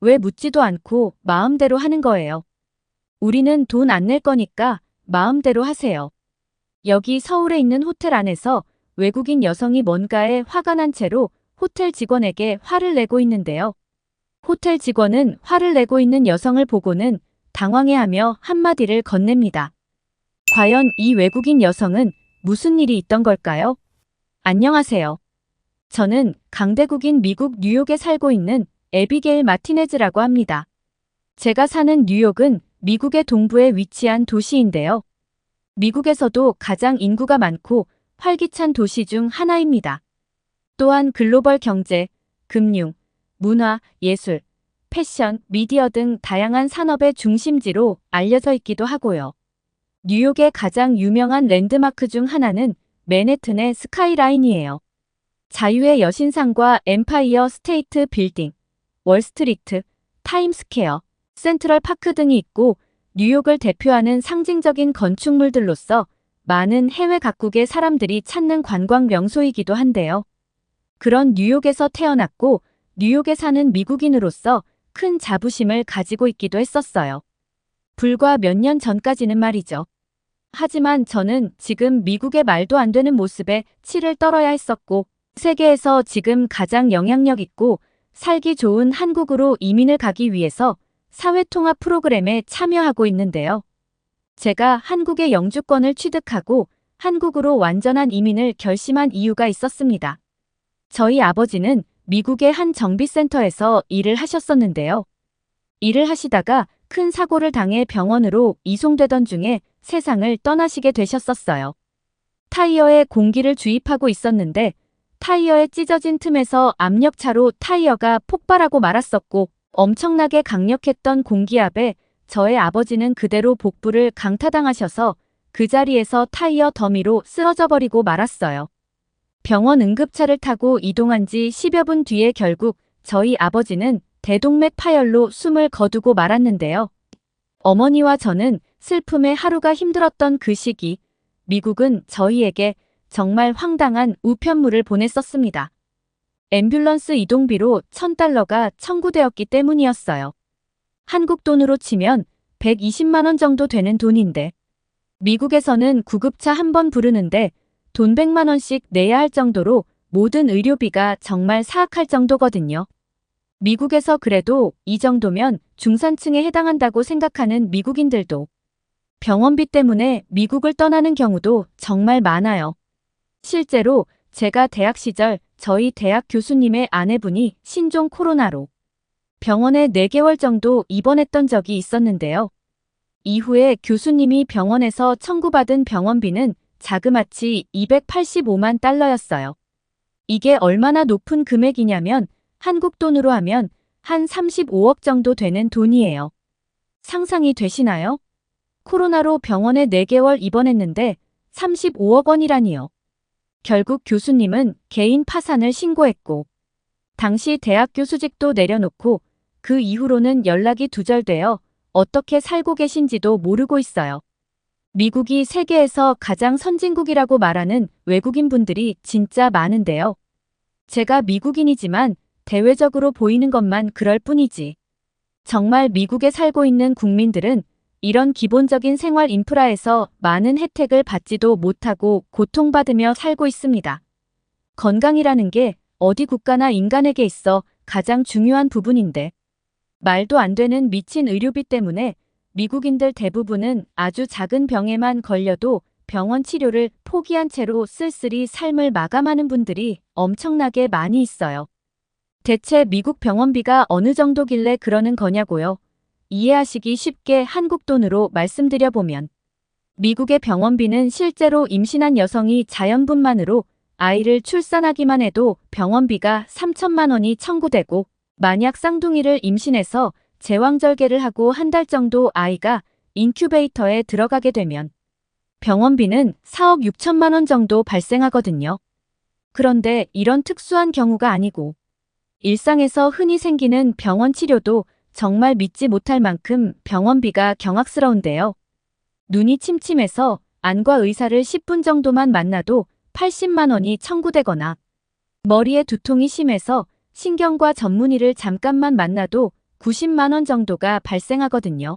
왜 묻지도 않고 마음대로 하는 거예요. 우리는 돈 안 낼 거니까 마음대로 하세요. 여기 서울에 있는 호텔 안에서 외국인 여성이 뭔가에 화가 난 채로 호텔 직원에게 화를 내고 있는데요. 호텔 직원은 화를 내고 있는 여성을 보고는 당황해하며 한마디를 건넵니다. 과연 이 외국인 여성은 무슨 일이 있던 걸까요? 안녕하세요. 저는 강대국인 미국 뉴욕에 살고 있는 에비게일 마티네즈라고 합니다. 제가 사는 뉴욕은 미국의 동부에 위치한 도시인데요. 미국에서도 가장 인구가 많고 활기찬 도시 중 하나입니다. 또한 글로벌 경제, 금융, 문화, 예술, 패션, 미디어 등 다양한 산업의 중심지로 알려져 있기도 하고요. 뉴욕의 가장 유명한 랜드마크 중 하나는 맨해튼의 스카이라인이에요. 자유의 여신상과 엠파이어 스테이트 빌딩, 월스트리트, 타임스퀘어, 센트럴 파크 등이 있고 뉴욕을 대표하는 상징적인 건축물들로서 많은 해외 각국의 사람들이 찾는 관광 명소이기도 한데요. 그런 뉴욕에서 태어났고 뉴욕에 사는 미국인으로서 큰 자부심을 가지고 있기도 했었어요. 불과 몇 년 전까지는 말이죠. 하지만 저는 지금 미국의 말도 안 되는 모습에 치를 떨어야 했었고 세계에서 지금 가장 영향력 있고 살기 좋은 한국으로 이민을 가기 위해서 사회통합 프로그램에 참여하고 있는데요. 제가 한국의 영주권을 취득하고 한국으로 완전한 이민을 결심한 이유가 있었습니다. 저희 아버지는 미국의 한 정비센터에서 일을 하셨었는데요. 일을 하시다가 큰 사고를 당해 병원으로 이송되던 중에 세상을 떠나시게 되셨었어요. 타이어에 공기를 주입하고 있었는데 타이어에 찢어진 틈에서 압력차로 타이어가 폭발하고 말았었고 엄청나게 강력했던 공기압에 저의 아버지는 그대로 복부를 강타당하셔서 그 자리에서 타이어 더미로 쓰러져 버리고 말았어요. 병원 응급차를 타고 이동한 지 10여 분 뒤에 결국 저희 아버지는 대동맥 파열로 숨을 거두고 말았는데요. 어머니와 저는 슬픔에 하루가 힘들었던 그 시기, 미국은 저희에게 정말 황당한 우편물을 보냈었습니다. 앰뷸런스 이동비로 $1,000가 청구되었기 때문이었어요. 한국 돈으로 치면 120만 원 정도 되는 돈인데 미국에서는 구급차 한 번 부르는데 돈 100만 원씩 내야 할 정도로 모든 의료비가 정말 사악할 정도거든요. 미국에서 그래도 이 정도면 중산층에 해당한다고 생각하는 미국인들도 병원비 때문에 미국을 떠나는 경우도 정말 많아요. 실제로 제가 대학 시절 저희 대학 교수님의 아내분이 신종 코로나로 병원에 4개월 정도 입원했던 적이 있었는데요. 이후에 교수님이 병원에서 청구받은 병원비는 자그마치 $285만 달러였어요. 이게 얼마나 높은 금액이냐면 한국 돈으로 하면 한 35억 정도 되는 돈이에요. 상상이 되시나요? 코로나로 병원에 4개월 입원했는데 35억 원이라니요. 결국 교수님은 개인 파산을 신고했고 당시 대학 교수직도 내려놓고 그 이후로는 연락이 두절되어 어떻게 살고 계신지도 모르고 있어요. 미국이 세계에서 가장 선진국이라고 말하는 외국인 분들이 진짜 많은데요. 제가 미국인이지만 대외적으로 보이는 것만 그럴 뿐이지. 정말 미국에 살고 있는 국민들은 이런 기본적인 생활 인프라에서 많은 혜택을 받지도 못하고 고통받으며 살고 있습니다. 건강이라는 게 어디 국가나 인간에게 있어 가장 중요한 부분인데 말도 안 되는 미친 의료비 때문에 미국인들 대부분은 아주 작은 병에만 걸려도 병원 치료를 포기한 채로 쓸쓸히 삶을 마감하는 분들이 엄청나게 많이 있어요. 대체 미국 병원비가 어느 정도길래 그러는 거냐고요? 이해하시기 쉽게 한국 돈으로 말씀드려보면 미국의 병원비는 실제로 임신한 여성이 자연분만으로 아이를 출산하기만 해도 병원비가 3천만 원이 청구되고 만약 쌍둥이를 임신해서 제왕절개를 하고 한 달 정도 아이가 인큐베이터에 들어가게 되면 병원비는 4억 6천만 원 정도 발생하거든요. 그런데 이런 특수한 경우가 아니고 일상에서 흔히 생기는 병원 치료도 정말 믿지 못할 만큼 병원비가 경악스러운데요. 눈이 침침해서 안과 의사를 10분 정도만 만나도 80만 원이 청구되거나 머리에 두통이 심해서 신경과 전문의를 잠깐만 만나도 90만 원 정도가 발생하거든요.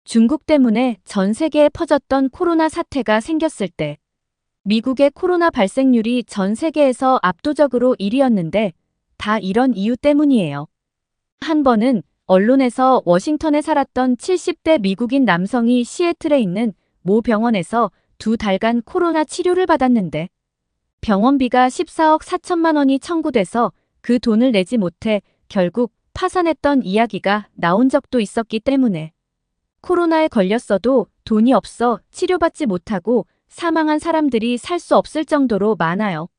중국 때문에 전 세계에 퍼졌던 코로나 사태가 생겼을 때 미국의 코로나 발생률이 전 세계에서 압도적으로 1위였는데 다 이런 이유 때문이에요. 한 번은 언론에서 워싱턴에 살았던 70대 미국인 남성이 시애틀에 있는 모 병원에서 2달간 코로나 치료를 받았는데 병원비가 14억 4천만 원이 청구돼서 그 돈을 내지 못해 결국 파산했던 이야기가 나온 적도 있었기 때문에 코로나에 걸렸어도 돈이 없어 치료받지 못하고 사망한 사람들이 살 수 없을 정도로 많아요.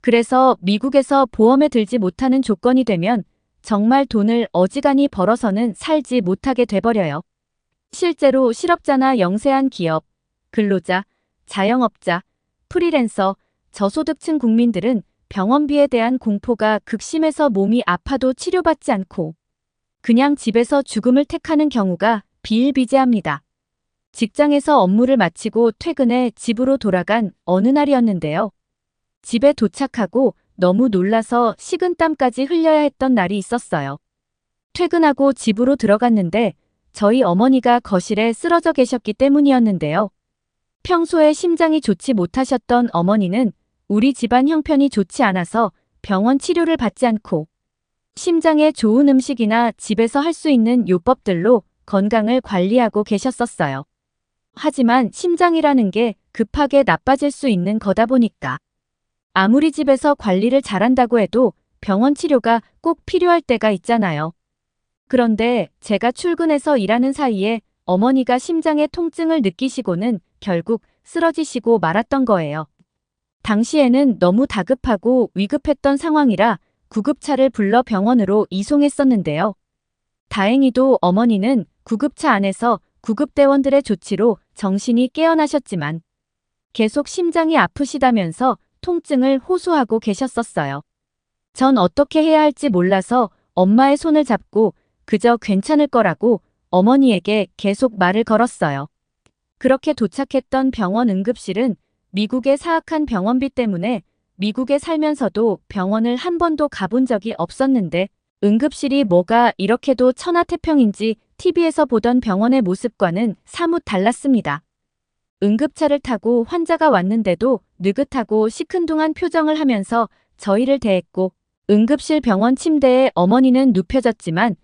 그래서 미국에서 보험에 들지 못하는 조건이 되면 정말 돈을 어지간히 벌어서는 살지 못하게 돼버려요. 실제로 실업자나 영세한 기업, 근로자, 자영업자, 프리랜서, 저소득층 국민들은 병원비에 대한 공포가 극심해서 몸이 아파도 치료받지 않고 그냥 집에서 죽음을 택하는 경우가 비일비재합니다. 직장에서 업무를 마치고 퇴근해 집으로 돌아간 어느 날이었는데요. 집에 도착하고 너무 놀라서 식은땀까지 흘려야 했던 날이 있었어요. 퇴근하고 집으로 들어갔는데 저희 어머니가 거실에 쓰러져 계셨기 때문이었는데요. 평소에 심장이 좋지 못하셨던 어머니는 우리 집안 형편이 좋지 않아서 병원 치료를 받지 않고 심장에 좋은 음식이나 집에서 할 수 있는 요법들로 건강을 관리하고 계셨었어요. 하지만 심장이라는 게 급하게 나빠질 수 있는 거다 보니까 아무리 집에서 관리를 잘한다고 해도 병원 치료가 꼭 필요할 때가 있잖아요. 그런데 제가 출근해서 일하는 사이에 어머니가 심장의 통증을 느끼시고는 결국 쓰러지시고 말았던 거예요. 당시에는 너무 다급하고 위급했던 상황이라 구급차를 불러 병원으로 이송했었는데요. 다행히도 어머니는 구급차 안에서 구급대원들의 조치로 정신이 깨어나셨지만 계속 심장이 아프시다면서 통증을 호소하고 계셨었어요. 전 어떻게 해야 할지 몰라서 엄마의 손을 잡고 그저 괜찮을 거라고 어머니에게 계속 말을 걸었어요. 그렇게 도착했던 병원 응급실은 미국의 사악한 병원비 때문에 미국에 살면서도 병원을 한 번도 가본 적이 없었는데 응급실이 뭐가 이렇게도 천하태평인지 TV에서 보던 병원의 모습과는 사뭇 달랐습니다. 응급차를 타고 환자가 왔는데도 느긋하고 시큰둥한 표정을 하면서 저희를 대했고 응급실 병원 침대에 어머니는 눕혀졌지만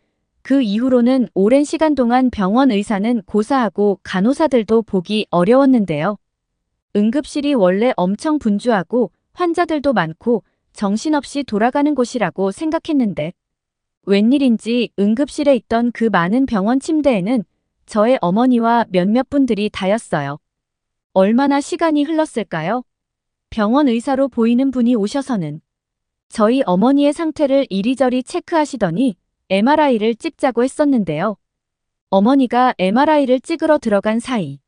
그 이후로는 오랜 시간 동안 병원 의사는 고사하고 간호사들도 보기 어려웠는데요. 응급실이 원래 엄청 분주하고 환자들도 많고 정신없이 돌아가는 곳이라고 생각했는데 웬일인지 응급실에 있던 그 많은 병원 침대에는 저의 어머니와 몇몇 분들이 다였어요. 얼마나 시간이 흘렀을까요? 병원 의사로 보이는 분이 오셔서는 저희 어머니의 상태를 이리저리 체크하시더니 MRI를 찍자고 했었는데요. 어머니가 MRI를 찍으러 들어간 사이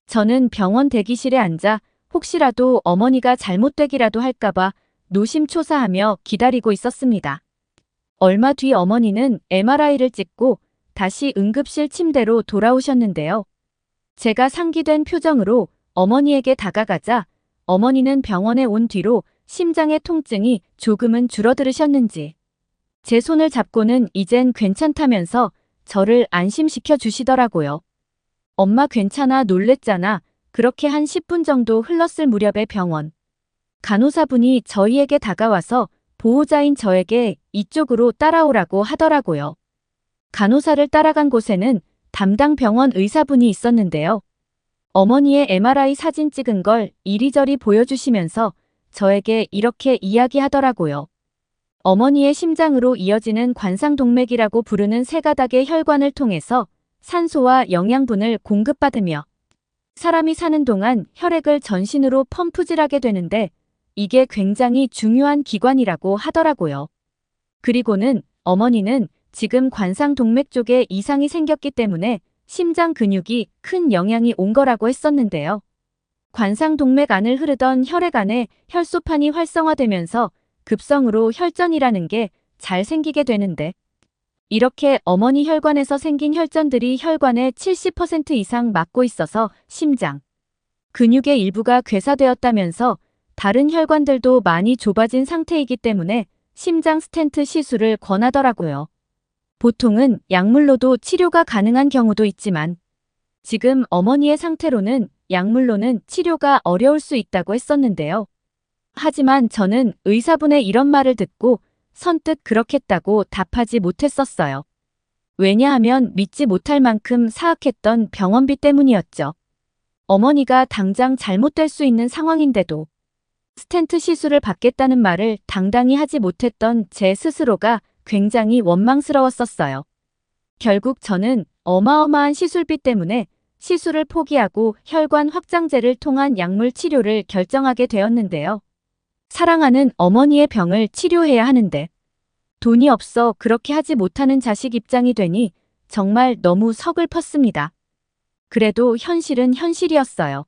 저는 병원 대기실에 앉아 혹시라도 어머니가 잘못되기라도 할까봐 노심초사하며 기다리고 있었습니다. 얼마 뒤 어머니는 MRI를 찍고 다시 응급실 침대로 돌아오셨는데요. 제가 상기된 표정으로 어머니에게 다가가자 어머니는 병원에 온 뒤로 심장의 통증이 조금은 줄어들으셨는지 제 손을 잡고는 이젠 괜찮다면서 저를 안심시켜 주시더라고요. 엄마 괜찮아 놀랬잖아. 그렇게 한 10분 정도 흘렀을 무렵에 병원 간호사분이 저희에게 다가와서 보호자인 저에게 이쪽으로 따라오라고 하더라고요. 간호사를 따라간 곳에는 담당 병원 의사분이 있었는데요. 어머니의 MRI 사진 찍은 걸 이리저리 보여주시면서 저에게 이렇게 이야기하더라고요. 어머니의 심장으로 이어지는 관상동맥이라고 부르는 세 가닥의 혈관을 통해서 산소와 영양분을 공급받으며 사람이 사는 동안 혈액을 전신으로 펌프질하게 되는데 이게 굉장히 중요한 기관이라고 하더라고요. 그리고는 어머니는 지금 관상동맥 쪽에 이상이 생겼기 때문에 심장 근육이 큰 영향이 온 거라고 했었는데요. 관상동맥 안을 흐르던 혈액 안에 혈소판이 활성화되면서 급성으로 혈전이라는 게 잘 생기게 되는데 이렇게 어머니 혈관에서 생긴 혈전들이 혈관의 70% 이상 막고 있어서 심장, 근육의 일부가 괴사되었다면서 다른 혈관들도 많이 좁아진 상태이기 때문에 심장 스텐트 시술을 권하더라고요. 보통은 약물로도 치료가 가능한 경우도 있지만 지금 어머니의 상태로는 약물로는 치료가 어려울 수 있다고 했었는데요. 하지만 저는 의사분의 이런 말을 듣고 선뜻 그렇겠다고 답하지 못했었어요. 왜냐하면 믿지 못할 만큼 사악했던 병원비 때문이었죠. 어머니가 당장 잘못될 수 있는 상황인데도 스텐트 시술을 받겠다는 말을 당당히 하지 못했던 제 스스로가 굉장히 원망스러웠었어요. 결국 저는 어마어마한 시술비 때문에 시술을 포기하고 혈관 확장제를 통한 약물 치료를 결정하게 되었는데요. 사랑하는 어머니의 병을 치료해야 하는데 돈이 없어 그렇게 하지 못하는 자식 입장이 되니 정말 너무 서글펐습니다. 그래도 현실은 현실이었어요.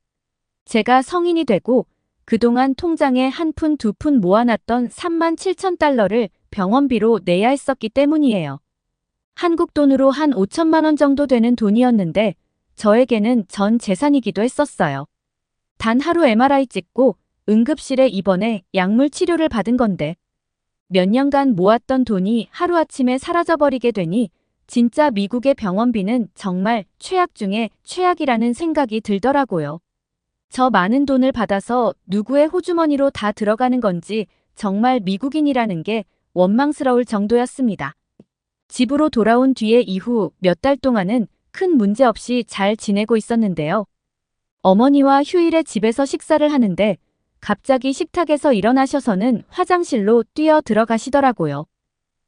제가 성인이 되고 그동안 통장에 한 푼 두 푼 모아놨던 37,000달러를 병원비로 내야 했었기 때문이에요. 한국 돈으로 한 5천만 원 정도 되는 돈이었는데 저에게는 전 재산이기도 했었어요. 단 하루 MRI 찍고 응급실에 입원해 약물 치료를 받은 건데 몇 년간 모았던 돈이 하루아침에 사라져버리게 되니 진짜 미국의 병원비는 정말 최악 중에 최악이라는 생각이 들더라고요. 저 많은 돈을 받아서 누구의 호주머니로 다 들어가는 건지 정말 미국인이라는 게 원망스러울 정도였습니다. 집으로 돌아온 뒤에 이후 몇 달 동안은 큰 문제 없이 잘 지내고 있었는데요. 어머니와 휴일에 집에서 식사를 하는데 갑자기 식탁에서 일어나셔서는 화장실로 뛰어 들어가시더라고요.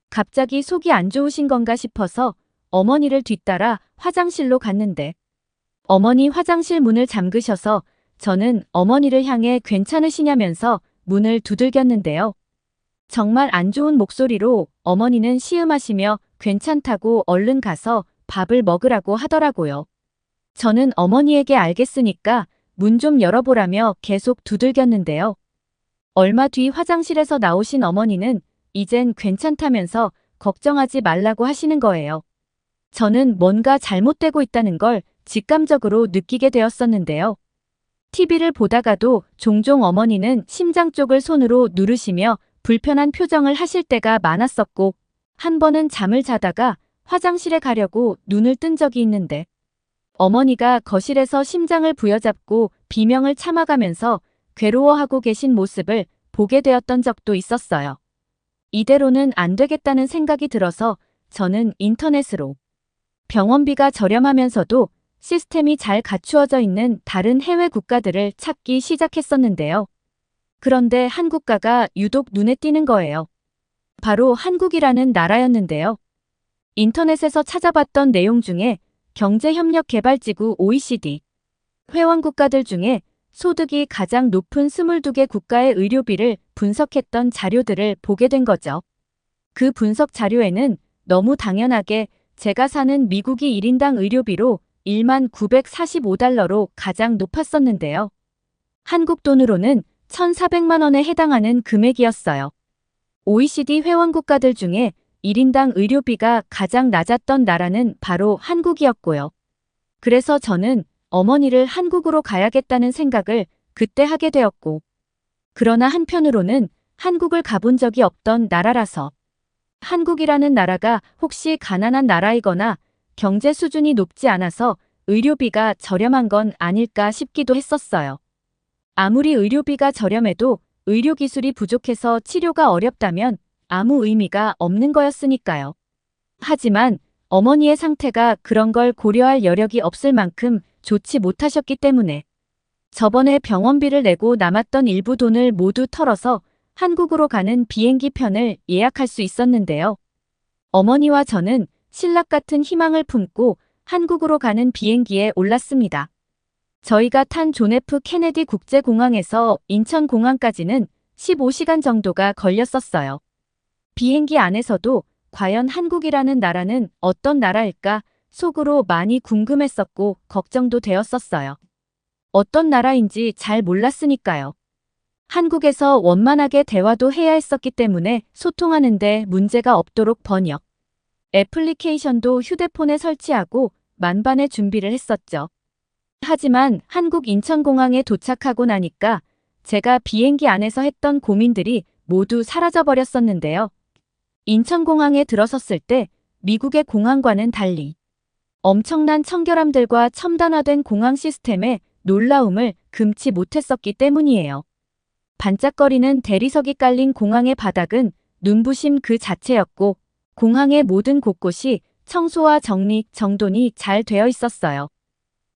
갑자기 속이 안 좋으신 건가 싶어서 어머니를 뒤따라 화장실로 갔는데 어머니 화장실 문을 잠그셔서 저는 어머니를 향해 괜찮으시냐면서 문을 두들겼는데요. 정말 안 좋은 목소리로 어머니는 시음하시며 괜찮다고 얼른 가서 밥을 먹으라고 하더라고요. 저는 어머니에게 알겠으니까 문 좀 열어보라며 계속 두들겼는데요. 얼마 뒤 화장실에서 나오신 어머니는 이젠 괜찮다면서 걱정하지 말라고 하시는 거예요. 저는 뭔가 잘못되고 있다는 걸 직감적으로 느끼게 되었었는데요. TV를 보다가도 종종 어머니는 심장 쪽을 손으로 누르시며 불편한 표정을 하실 때가 많았었고 한 번은 잠을 자다가 화장실에 가려고 눈을 뜬 적이 있는데 어머니가 거실에서 심장을 부여잡고 비명을 참아가면서 괴로워하고 계신 모습을 보게 되었던 적도 있었어요. 이대로는 안 되겠다는 생각이 들어서 저는 인터넷으로 병원비가 저렴하면서도 시스템이 잘 갖추어져 있는 다른 해외 국가들을 찾기 시작했었는데요. 그런데 한국가가 유독 눈에 띄는 거예요. 바로 한국이라는 나라였는데요. 인터넷에서 찾아봤던 내용 중에 경제협력개발지구 OECD 회원국가들 중에 소득이 가장 높은 22개 국가의 의료비를 분석했던 자료들을 보게 된 거죠. 그 분석 자료에는 너무 당연하게 제가 사는 미국이 1인당 의료비로 19,945달러로 가장 높았었는데요. 한국 돈으로는 1,400만 원에 해당하는 금액이었어요. OECD 회원국가들 중에 1인당 의료비가 가장 낮았던 나라는 바로 한국이었고요. 그래서 저는 어머니를 한국으로 가야겠다는 생각을 그때 하게 되었고, 그러나 한편으로는 한국을 가본 적이 없던 나라라서 한국이라는 나라가 혹시 가난한 나라이거나 경제 수준이 높지 않아서 의료비가 저렴한 건 아닐까 싶기도 했었어요. 아무리 의료비가 저렴해도 의료기술이 부족해서 치료가 어렵다면 아무 의미가 없는 거였으니까요. 하지만 어머니의 상태가 그런 걸 고려할 여력이 없을 만큼 좋지 못하셨기 때문에 저번에 병원비를 내고 남았던 일부 돈을 모두 털어서 한국으로 가는 비행기 편을 예약할 수 있었는데요. 어머니와 저는 신락 같은 희망을 품고 한국으로 가는 비행기에 올랐습니다. 저희가 탄 존 F 케네디 국제공항에서 인천공항까지는 15시간 정도가 걸렸었어요. 비행기 안에서도 과연 한국이라는 나라는 어떤 나라일까 속으로 많이 궁금했었고 걱정도 되었었어요. 어떤 나라인지 잘 몰랐으니까요. 한국에서 원만하게 대화도 해야 했었기 때문에 소통하는데 문제가 없도록 번역 애플리케이션도 휴대폰에 설치하고 만반의 준비를 했었죠. 하지만 한국 인천공항에 도착하고 나니까 제가 비행기 안에서 했던 고민들이 모두 사라져버렸었는데요. 인천공항에 들어섰을 때 미국의 공항과는 달리 엄청난 청결함들과 첨단화된 공항 시스템에 놀라움을 금치 못했었기 때문이에요. 반짝거리는 대리석이 깔린 공항의 바닥은 눈부심 그 자체였고 공항의 모든 곳곳이 청소와 정리, 정돈이 잘 되어 있었어요.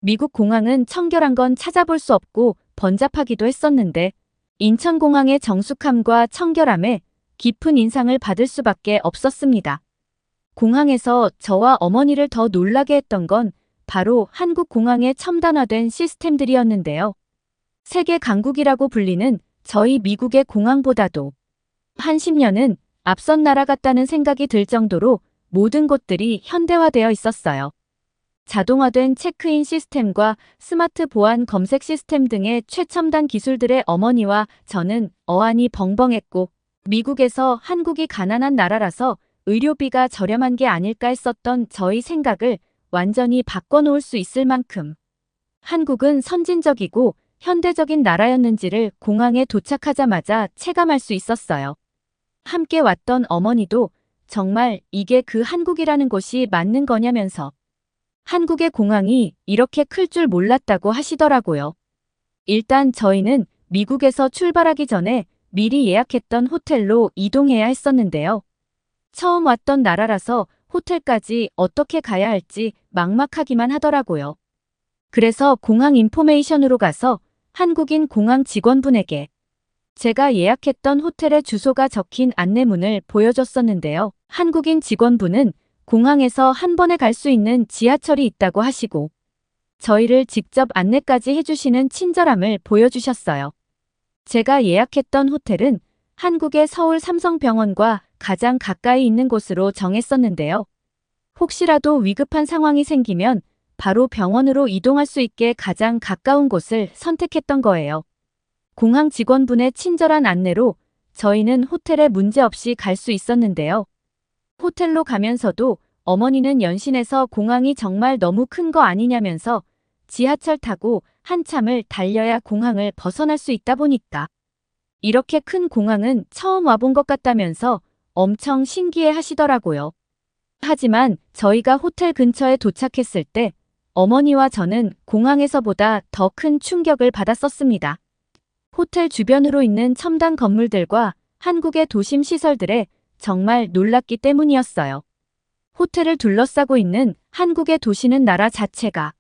미국 공항은 청결한 건 찾아볼 수 없고 번잡하기도 했었는데 인천공항의 정숙함과 청결함에 깊은 인상을 받을 수밖에 없었습니다. 공항에서 저와 어머니를 더 놀라게 했던 건 바로 한국 공항의 첨단화된 시스템들이었는데요. 세계 강국이라고 불리는 저희 미국의 공항보다도 한 10년은 앞선 나라 같다는 생각이 들 정도로 모든 곳들이 현대화되어 있었어요. 자동화된 체크인 시스템과 스마트 보안 검색 시스템 등의 최첨단 기술들의 어머니와 저는 어안이 벙벙했고 미국에서 한국이 가난한 나라라서 의료비가 저렴한 게 아닐까 했었던 저희 생각을 완전히 바꿔놓을 수 있을 만큼 한국은 선진적이고 현대적인 나라였는지를 공항에 도착하자마자 체감할 수 있었어요. 함께 왔던 어머니도 정말 이게 그 한국이라는 곳이 맞는 거냐면서 한국의 공항이 이렇게 클 줄 몰랐다고 하시더라고요. 일단 저희는 미국에서 출발하기 전에 미리 예약했던 호텔로 이동해야 했었는데요. 처음 왔던 나라라서 호텔까지 어떻게 가야 할지 막막하기만 하더라고요. 그래서 공항 인포메이션으로 가서 한국인 공항 직원분에게 제가 예약했던 호텔의 주소가 적힌 안내문을 보여줬었는데요. 한국인 직원분은 공항에서 한 번에 갈 수 있는 지하철이 있다고 하시고 저희를 직접 안내까지 해주시는 친절함을 보여주셨어요. 제가 예약했던 호텔은 한국의 서울 삼성병원과 가장 가까이 있는 곳으로 정했었는데요. 혹시라도 위급한 상황이 생기면 바로 병원으로 이동할 수 있게 가장 가까운 곳을 선택했던 거예요. 공항 직원분의 친절한 안내로 저희는 호텔에 문제없이 갈 수 있었는데요. 호텔로 가면서도 어머니는 연신내서 공항이 정말 너무 큰 거 아니냐면서 지하철 타고 한참을 달려야 공항을 벗어날 수 있다 보니까 이렇게 큰 공항은 처음 와본 것 같다면서 엄청 신기해 하시더라고요. 하지만 저희가 호텔 근처에 도착했을 때 어머니와 저는 공항에서보다 더 큰 충격을 받았었습니다. 호텔 주변으로 있는 첨단 건물들과 한국의 도심 시설들에 정말 놀랐기 때문이었어요. 호텔을 둘러싸고 있는 한국의 도시는 나라 자체가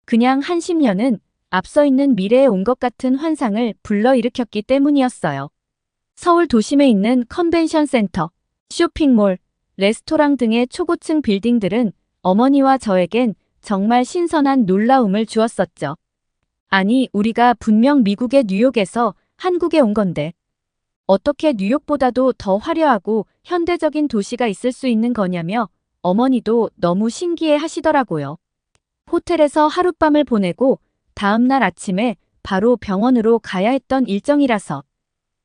그냥 한 10년은 앞서 있는 미래에 온 것 같은 환상을 불러일으켰기 때문이었어요. 서울 도심에 있는 컨벤션 센터, 쇼핑몰, 레스토랑 등의 초고층 빌딩들은 어머니와 저에겐 정말 신선한 놀라움을 주었었죠. 아니, 우리가 분명 미국의 뉴욕에서 한국에 온 건데 어떻게 뉴욕보다도 더 화려하고 현대적인 도시가 있을 수 있는 거냐며 어머니도 너무 신기해 하시더라고요. 호텔에서 하룻밤을 보내고 다음날 아침에 바로 병원으로 가야 했던 일정이라서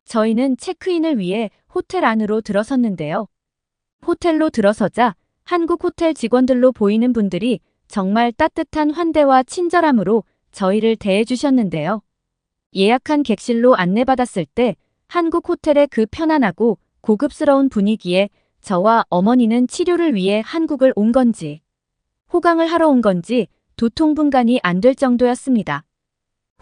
저희는 체크인을 위해 호텔 안으로 들어섰는데요. 호텔로 들어서자 한국 호텔 직원들로 보이는 분들이 정말 따뜻한 환대와 친절함으로 저희를 대해주셨는데요. 예약한 객실로 안내받았을 때 한국 호텔의 그 편안하고 고급스러운 분위기에 저와 어머니는 치료를 위해 한국을 온 건지 호강을 하러 온 건지 도통분간이 안 될 정도였습니다.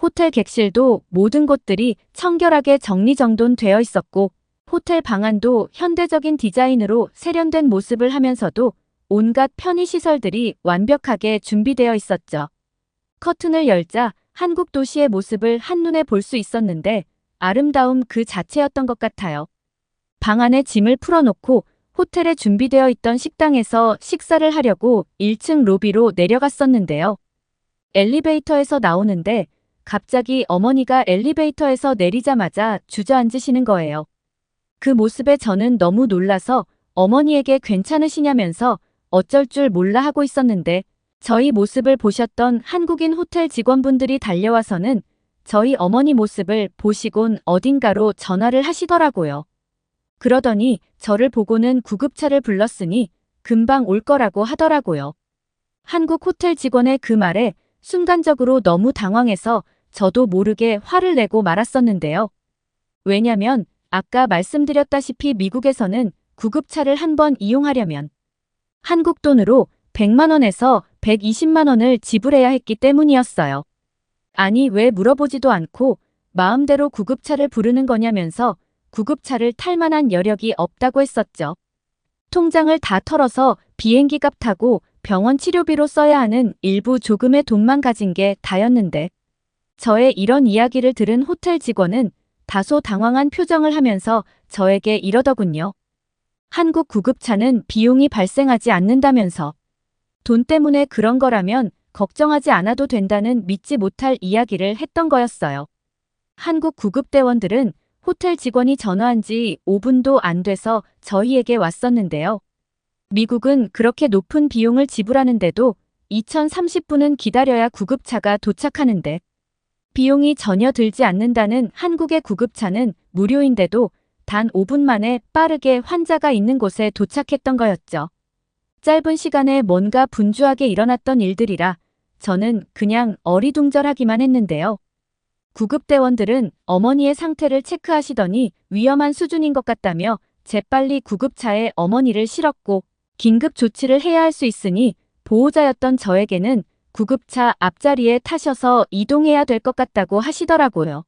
호텔 객실도 모든 곳들이 청결하게 정리정돈되어 있었고 호텔 방안도 현대적인 디자인으로 세련된 모습을 하면서도 온갖 편의시설들이 완벽하게 준비되어 있었죠. 커튼을 열자 한국 도시의 모습을 한눈에 볼 수 있었는데 아름다움 그 자체였던 것 같아요. 방 안에 짐을 풀어놓고 호텔에 준비되어 있던 식당에서 식사를 하려고 1층 로비로 내려갔었는데요. 엘리베이터에서 나오는데 갑자기 어머니가 엘리베이터에서 내리자마자 주저앉으시는 거예요. 그 모습에 저는 너무 놀라서 어머니에게 괜찮으시냐면서 어쩔 줄 몰라 하고 있었는데 저희 모습을 보셨던 한국인 호텔 직원분들이 달려와서는 저희 어머니 모습을 보시곤 어딘가로 전화를 하시더라고요. 그러더니 저를 보고는 구급차를 불렀으니 금방 올 거라고 하더라고요. 한국 호텔 직원의 그 말에 순간적으로 너무 당황해서 저도 모르게 화를 내고 말았었는데요. 왜냐면 아까 말씀드렸다시피 미국에서는 구급차를 한 번 이용하려면 한국 돈으로 100만 원에서 120만 원을 지불해야 했기 때문이었어요. 아니, 왜 물어보지도 않고 마음대로 구급차를 부르는 거냐면서 구급차를 탈 만한 여력이 없다고 했었죠. 통장을 다 털어서 비행기 값 타고 병원 치료비로 써야 하는 일부 조금의 돈만 가진 게 다였는데, 저의 이런 이야기를 들은 호텔 직원은 다소 당황한 표정을 하면서 저에게 이러더군요. 한국 구급차는 비용이 발생하지 않는다면서. 돈 때문에 그런 거라면 걱정하지 않아도 된다는 믿지 못할 이야기를 했던 거였어요. 한국 구급대원들은 호텔 직원이 전화한 지 5분도 안 돼서 저희에게 왔었는데요. 미국은 그렇게 높은 비용을 지불하는데도 2030분은 기다려야 구급차가 도착하는데, 비용이 전혀 들지 않는다는 한국의 구급차는 무료인데도 단 5분 만에 빠르게 환자가 있는 곳에 도착했던 거였죠. 짧은 시간에 뭔가 분주하게 일어났던 일들이라 저는 그냥 어리둥절하기만 했는데요. 구급대원들은 어머니의 상태를 체크하시더니 위험한 수준인 것 같다며 재빨리 구급차에 어머니를 실었고, 긴급 조치를 해야 할 수 있으니 보호자였던 저에게는 구급차 앞자리에 타셔서 이동해야 될 것 같다고 하시더라고요.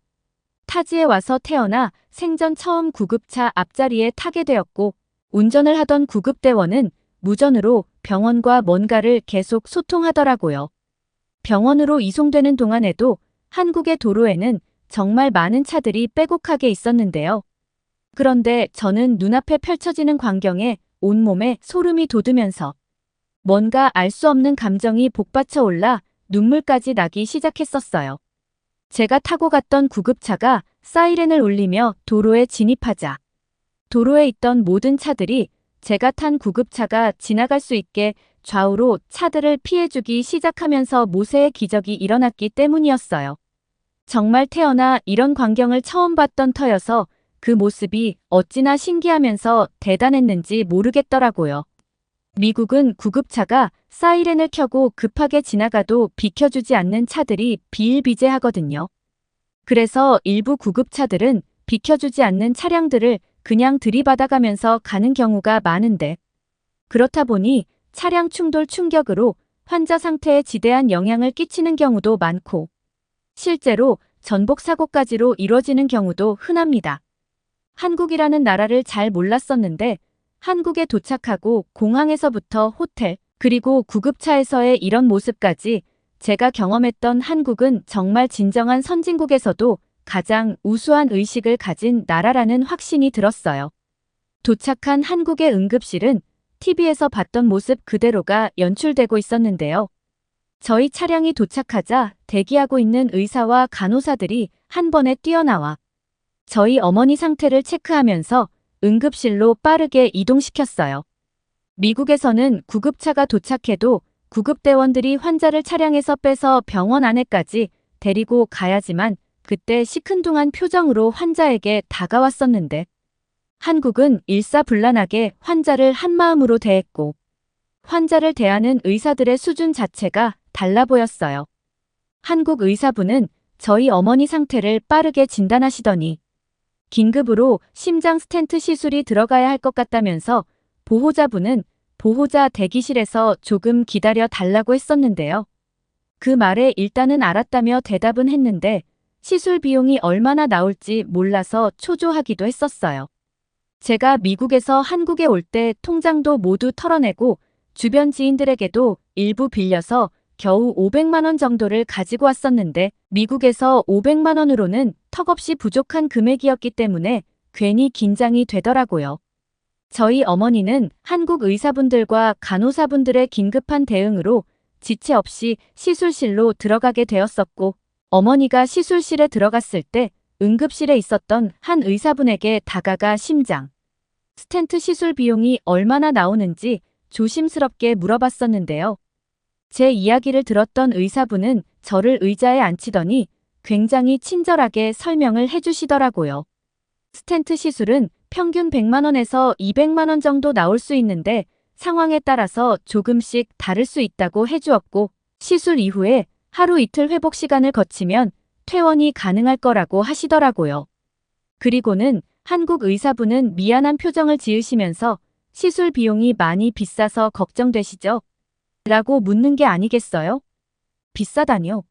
타지에 와서 태어나 생전 처음 구급차 앞자리에 타게 되었고, 운전을 하던 구급대원은 무전으로 병원과 뭔가를 계속 소통하더라고요. 병원으로 이송되는 동안에도 한국의 도로에는 정말 많은 차들이 빼곡하게 있었는데요. 그런데 저는 눈앞에 펼쳐지는 광경에 온몸에 소름이 돋으면서 뭔가 알 수 없는 감정이 복받쳐 올라 눈물까지 나기 시작했었어요. 제가 타고 갔던 구급차가 사이렌을 울리며 도로에 진입하자 도로에 있던 모든 차들이 제가 탄 구급차가 지나갈 수 있게 좌우로 차들을 피해주기 시작하면서 모세의 기적이 일어났기 때문이었어요. 정말 태어나 이런 광경을 처음 봤던 터여서 그 모습이 어찌나 신기하면서 대단했는지 모르겠더라고요. 미국은 구급차가 사이렌을 켜고 급하게 지나가도 비켜주지 않는 차들이 비일비재하거든요. 그래서 일부 구급차들은 비켜주지 않는 차량들을 그냥 들이받아가면서 가는 경우가 많은데, 그렇다 보니 차량 충돌 충격으로 환자 상태에 지대한 영향을 끼치는 경우도 많고, 실제로 전복 사고까지로 이뤄지는 경우도 흔합니다. 한국이라는 나라를 잘 몰랐었는데 한국에 도착하고 공항에서부터 호텔, 그리고 구급차에서의 이런 모습까지 제가 경험했던 한국은 정말 진정한 선진국에서도 가장 우수한 의식을 가진 나라라는 확신이 들었어요. 도착한 한국의 응급실은 TV에서 봤던 모습 그대로가 연출되고 있었는데요. 저희 차량이 도착하자 대기하고 있는 의사와 간호사들이 한 번에 뛰어나와 저희 어머니 상태를 체크하면서 응급실로 빠르게 이동시켰어요. 미국에서는 구급차가 도착해도 구급대원들이 환자를 차량에서 빼서 병원 안에까지 데리고 가야지만 그때 시큰둥한 표정으로 환자에게 다가왔었는데, 한국은 일사불란하게 환자를 한마음으로 대했고 환자를 대하는 의사들의 수준 자체가 달라 보였어요. 한국 의사분은 저희 어머니 상태를 빠르게 진단하시더니 긴급으로 심장 스텐트 시술이 들어가야 할 것 같다면서 보호자분은 보호자 대기실에서 조금 기다려 달라고 했었는데요. 그 말에 일단은 알았다며 대답은 했는데 시술 비용이 얼마나 나올지 몰라서 초조하기도 했었어요. 제가 미국에서 한국에 올 때 통장도 모두 털어내고 주변 지인들에게도 일부 빌려서 겨우 500만 원 정도를 가지고 왔었는데 미국에서 500만 원으로는 턱없이 부족한 금액이었기 때문에 괜히 긴장이 되더라고요. 저희 어머니는 한국 의사분들과 간호사분들의 긴급한 대응으로 지체 없이 시술실로 들어가게 되었었고, 어머니가 시술실에 들어갔을 때 응급실에 있었던 한 의사분에게 다가가 심장 스텐트 시술 비용이 얼마나 나오는지 조심스럽게 물어봤었는데요. 제 이야기를 들었던 의사분은 저를 의자에 앉히더니 굉장히 친절하게 설명을 해주시더라고요. 스텐트 시술은 평균 100만 원에서 200만 원 정도 나올 수 있는데 상황에 따라서 조금씩 다를 수 있다고 해주었고, 시술 이후에 하루 이틀 회복 시간을 거치면 퇴원이 가능할 거라고 하시더라고요. 그리고는 한국 의사분은 미안한 표정을 지으시면서 시술 비용이 많이 비싸서 걱정되시죠? 라고 묻는 게 아니겠어요? 비싸다뇨.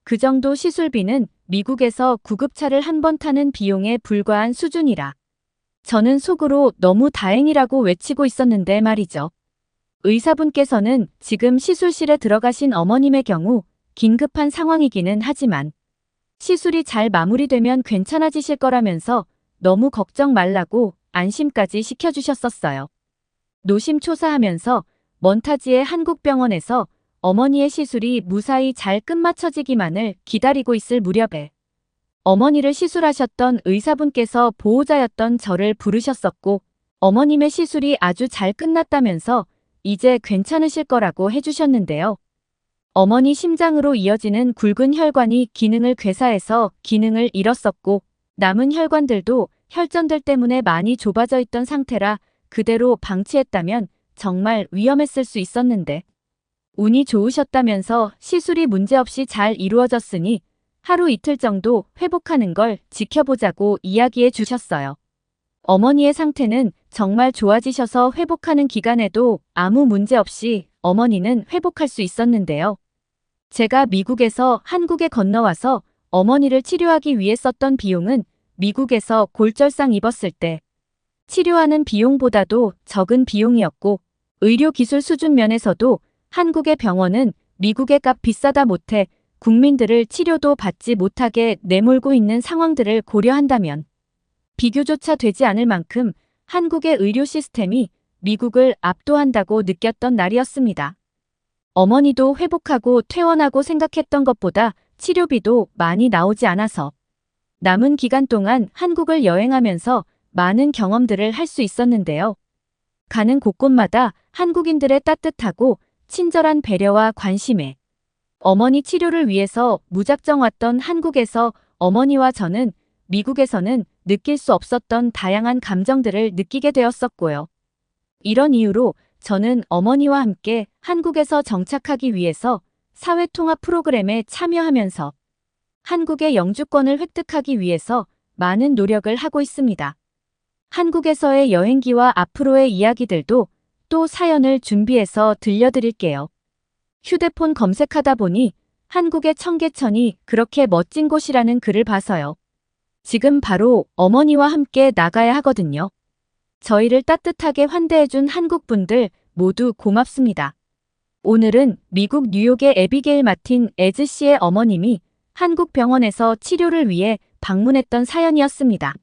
그 정도 시술비는 미국에서 구급차를 한 번 타는 비용에 불과한 수준이라. 저는 속으로 너무 다행이라고 외치고 있었는데 말이죠. 의사분께서는 지금 시술실에 들어가신 어머님의 경우 긴급한 상황이기는 하지만 시술이 잘 마무리되면 괜찮아지실 거라면서 너무 걱정 말라고 안심까지 시켜주셨었어요. 노심초사하면서 몬타지의 한국병원에서 어머니의 시술이 무사히 잘 끝마쳐지기만을 기다리고 있을 무렵에 어머니를 시술하셨던 의사분께서 보호자였던 저를 부르셨었고 어머님의 시술이 아주 잘 끝났다면서 이제 괜찮으실 거라고 해주셨는데요. 어머니 심장으로 이어지는 굵은 혈관이 기능을 괴사해서 기능을 잃었었고 남은 혈관들도 혈전들 때문에 많이 좁아져 있던 상태라 그대로 방치했다면 정말 위험했을 수 있었는데 운이 좋으셨다면서 시술이 문제없이 잘 이루어졌으니 하루 이틀 정도 회복하는 걸 지켜보자고 이야기해 주셨어요. 어머니의 상태는 정말 좋아지셔서 회복하는 기간에도 아무 문제 없이 어머니는 회복할 수 있었는데요. 제가 미국에서 한국에 건너와서 어머니를 치료하기 위해 썼던 비용은 미국에서 골절상 입었을 때 치료하는 비용보다도 적은 비용이었고 의료기술 수준 면에서도 한국의 병원은 미국의 값 비싸다 못해 국민들을 치료도 받지 못하게 내몰고 있는 상황들을 고려한다면 비교조차 되지 않을 만큼 한국의 의료 시스템이 미국을 압도한다고 느꼈던 날이었습니다. 어머니도 회복하고 퇴원하고 생각했던 것보다 치료비도 많이 나오지 않아서 남은 기간 동안 한국을 여행하면서 많은 경험들을 할 수 있었는데요. 가는 곳곳마다 한국인들의 따뜻하고 친절한 배려와 관심에 어머니 치료를 위해서 무작정 왔던 한국에서 어머니와 저는 미국에서는 느낄 수 없었던 다양한 감정들을 느끼게 되었었고요. 이런 이유로 저는 어머니와 함께 한국에서 정착하기 위해서 사회통합 프로그램에 참여하면서 한국의 영주권을 획득하기 위해서 많은 노력을 하고 있습니다. 한국에서의 여행기와 앞으로의 이야기들도 또 사연을 준비해서 들려드릴게요. 휴대폰 검색하다 보니 한국의 청계천이 그렇게 멋진 곳이라는 글을 봐서요. 지금 바로 어머니와 함께 나가야 하거든요. 저희를 따뜻하게 환대해준 한국분들 모두 고맙습니다. 오늘은 미국 뉴욕의 에비게일 마틴 에즈 씨의 어머님이 한국 병원에서 치료를 위해 방문했던 사연이었습니다.